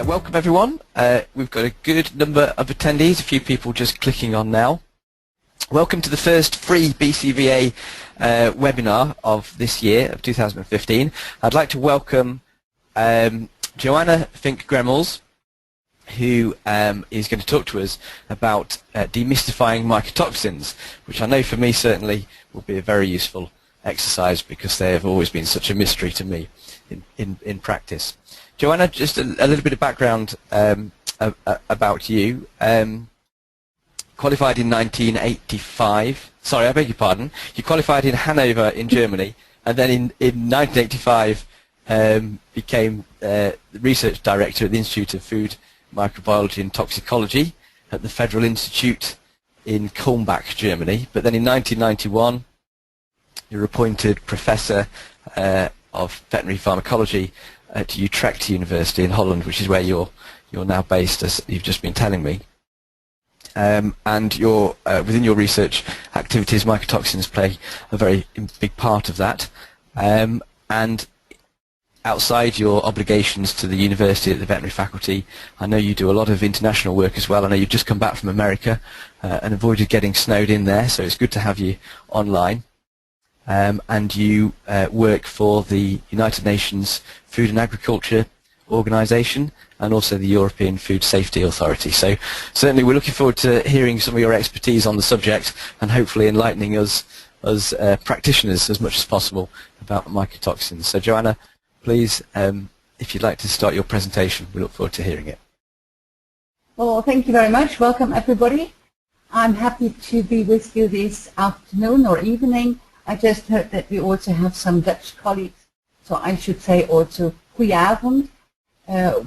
Welcome everyone. We've got a good number of attendees, a few people just clicking on now. Welcome to the first free BCVA webinar of this year, of 2015. I'd like to welcome Joanna Fink-Gremmels, who is going to talk to us about demystifying mycotoxins, which I know for me certainly will be a very useful exercise because they have always been such a mystery to me in practice. Joanna, just a little bit of background about you. Qualified in 1985. Sorry, I beg your pardon. You qualified in Hanover in Germany, and then in 1985 became the research director at the Institute of Food Microbiology and Toxicology at the Federal Institute in Kulmbach, Germany. But then in 1991, you were appointed professor of veterinary pharmacology at Utrecht University in Holland, which is where you're now based, as you've just been telling me. And within your research activities, mycotoxins play a very big part of that. And outside your obligations to the university at the veterinary faculty, I know you do a lot of international work as well. I know you've just come back from America and avoided getting snowed in there, so it's good to have you online. And you work for the United Nations Food and Agriculture Organization and also the European Food Safety Authority. So certainly we're looking forward to hearing some of your expertise on the subject and hopefully enlightening us as practitioners as much as possible about mycotoxins. So Joanna, please, if you'd like to start your presentation, we look forward to hearing it. Well, thank you very much. Welcome everybody. I'm happy to be with you this afternoon or evening. I just heard that we also have some Dutch colleagues, so I should say also goedenavond,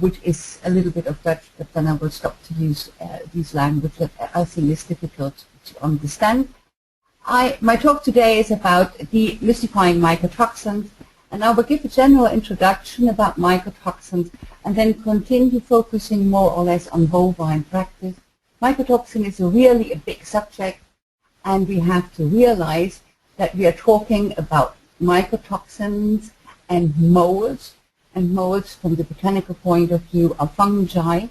which is a little bit of Dutch, but then I will stop to use these languages that I think is difficult to understand. My talk today is about demystifying mycotoxins, and I will give a general introduction about mycotoxins and then continue focusing more or less on bovine practice. Mycotoxin is really a big subject, and we have to realize that we are talking about mycotoxins and molds from the botanical point of view are fungi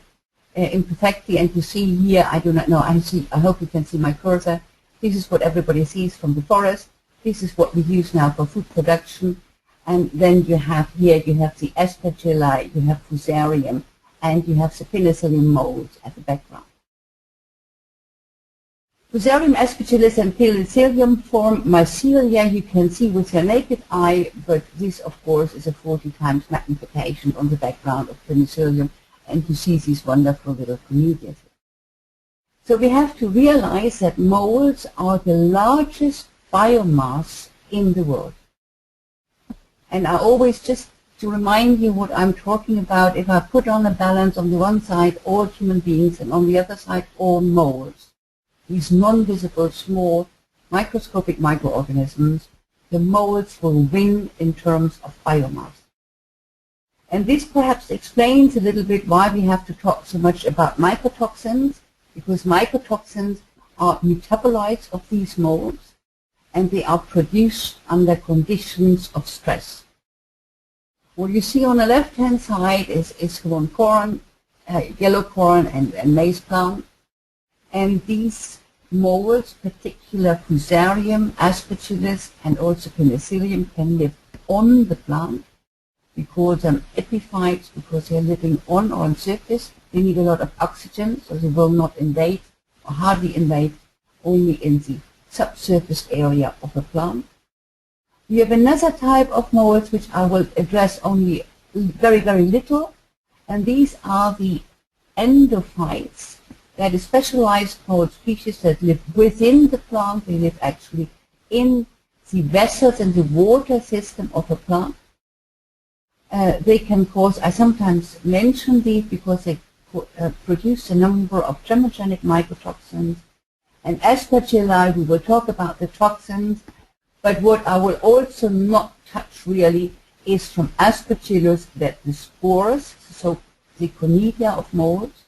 imperfectly, and you see here, I do not know, I hope you can see my cursor. This is what everybody sees from the forest. This is what we use now for food production, and then you have here, you have the aspergilli, you have fusarium, and you have the penicillium molds at the background. Fusarium, aspergillus, and penicillium form mycelia you can see with your naked eye, but this, of course, is a 40 times magnification on the background of penicillium, and you see these wonderful little comedians. So we have to realize that molds are the largest biomass in the world. And I always, just to remind you what I'm talking about, if I put on a balance on the one side all human beings and on the other side all molds, these non-visible, small, microscopic microorganisms, the molds will win in terms of biomass. And this perhaps explains a little bit why we have to talk so much about mycotoxins, because mycotoxins are metabolites of these molds, and they are produced under conditions of stress. What you see on the left-hand side is corn, yellow corn and maize plant. And these molds, particular fusarium, aspergillus, and also penicillium, can live on the plant. We call them epiphytes because they're living on surface. They need a lot of oxygen, so they will not invade, or hardly invade, only in the subsurface area of a plant. We have another type of molds which I will address only very, very little, and these are the endophytes. That is specialized mold species that live within the plant. They live actually in the vessels and the water system of a plant. They can cause, I sometimes mention these because they produce a number of germogenic mycotoxins. And aspergilli, we will talk about the toxins, but what I will also not touch really is from aspergillus that the spores, so the conidia of molds,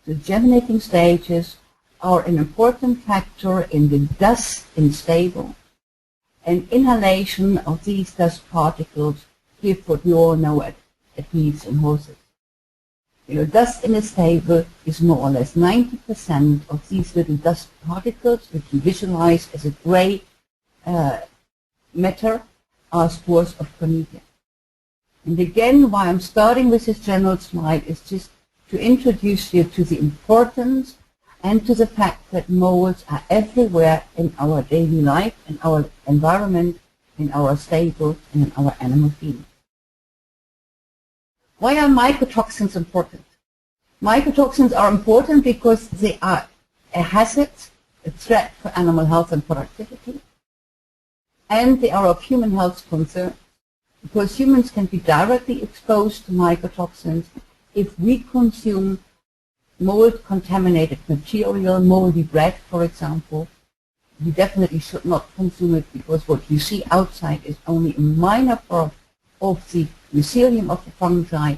the germinating stages, are an important factor in the dust in stable, and inhalation of these dust particles give what we all know at bees and horses. Dust in a stable is more or less 90% of these little dust particles, which you visualize as a gray matter, are spores of chlamydia. And again, why I'm starting with this general slide is just to introduce you to the importance and to the fact that molds are everywhere in our daily life, in our environment, in our stable, and in our animal feed. Why are mycotoxins important? Mycotoxins are important because they are a hazard, a threat for animal health and productivity, and they are of human health concern because humans can be directly exposed to mycotoxins if we consume mold-contaminated material, moldy bread, for example. You definitely should not consume it because what you see outside is only a minor part of the mycelium of the fungi.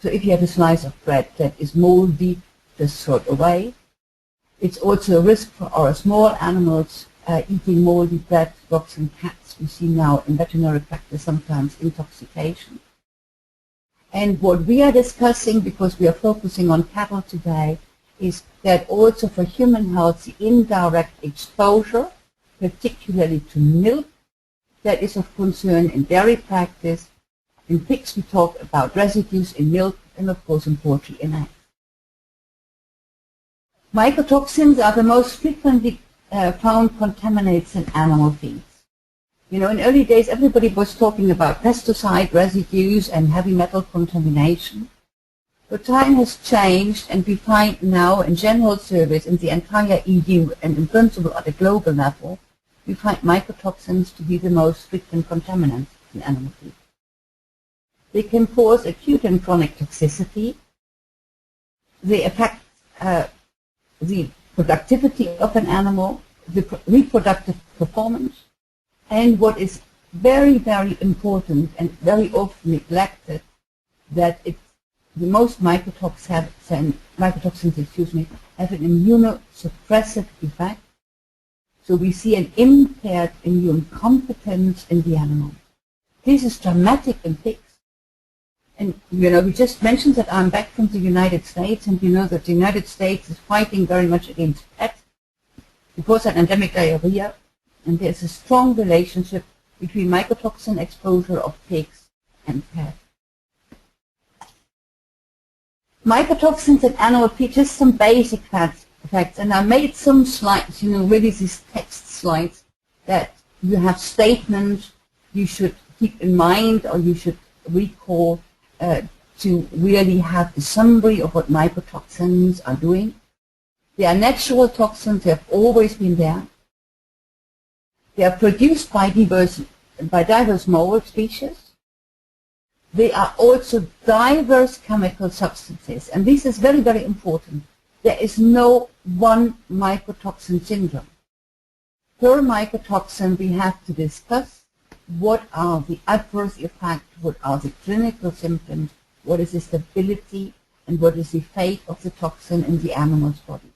So if you have a slice of bread that is moldy, just throw it away. It's also a risk for our small animals eating moldy bread, dogs and cats. We see now in veterinary practice sometimes intoxication. And what we are discussing, because we are focusing on cattle today, is that also for human health, the indirect exposure, particularly to milk, that is of concern in dairy practice. In pigs, we talk about residues in milk, and of course in poultry and eggs. Mycotoxins are the most frequently found contaminants in animal feeds. In early days, everybody was talking about pesticide residues and heavy metal contamination. But time has changed, and we find now in general surveys in the entire EU and in principle at a global level, we find mycotoxins to be the most frequent contaminants in animal feed. They can cause acute and chronic toxicity. They affect the productivity of an animal, the reproductive performance, and what is very, very important and very often neglected, that the most mycotoxins have an immunosuppressive effect. So we see an impaired immune competence in the animal. This is dramatic in pigs. And we just mentioned that I'm back from the United States, and you know that the United States is fighting very much against pets because of endemic diarrhea. And there's a strong relationship between mycotoxin exposure of pigs and pets. Mycotoxins in animal feed, just some basic facts. And I made some slides, really these text slides that you have statements you should keep in mind or you should recall to really have a summary of what mycotoxins are doing. They are natural toxins, they have always been there. They are produced by diverse mold species. They are also diverse chemical substances, and this is very, very important. There is no one mycotoxin syndrome. Per mycotoxin, we have to discuss what are the adverse effects, what are the clinical symptoms, what is the stability, and what is the fate of the toxin in the animal's body.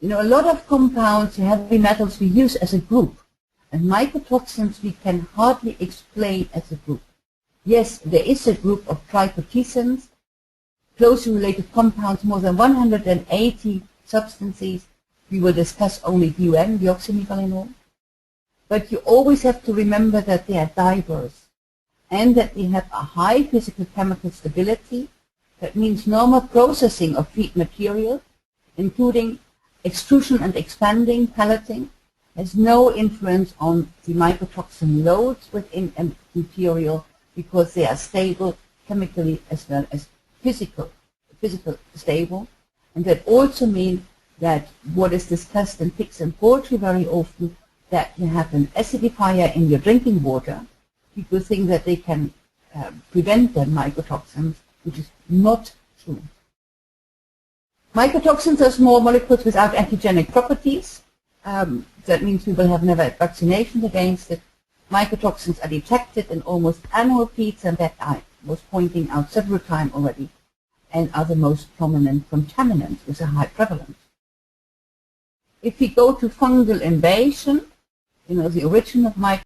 A lot of compounds, heavy metals, we use as a group, and mycotoxins we can hardly explain as a group. Yes, there is a group of trichoticins, closely related compounds, more than 180 substances. We will discuss only DUN, deoxynivalenol. But you always have to remember that they are diverse and that they have a high physical chemical stability. That means normal processing of feed material, including extrusion and expanding, pelleting, has no influence on the mycotoxin loads within a material because they are stable chemically as well as physical stable. And that also means that what is discussed in pigs and poultry very often, that you have an acidifier in your drinking water. People think that they can prevent the mycotoxins, which is not true. Mycotoxins are small molecules without antigenic properties. That means we will have never vaccinations against it. Mycotoxins are detected in almost animal feeds, and that I was pointing out several times already, and are the most prominent contaminants with a high prevalence. If we go to fungal invasion, the origin of mycotoxins,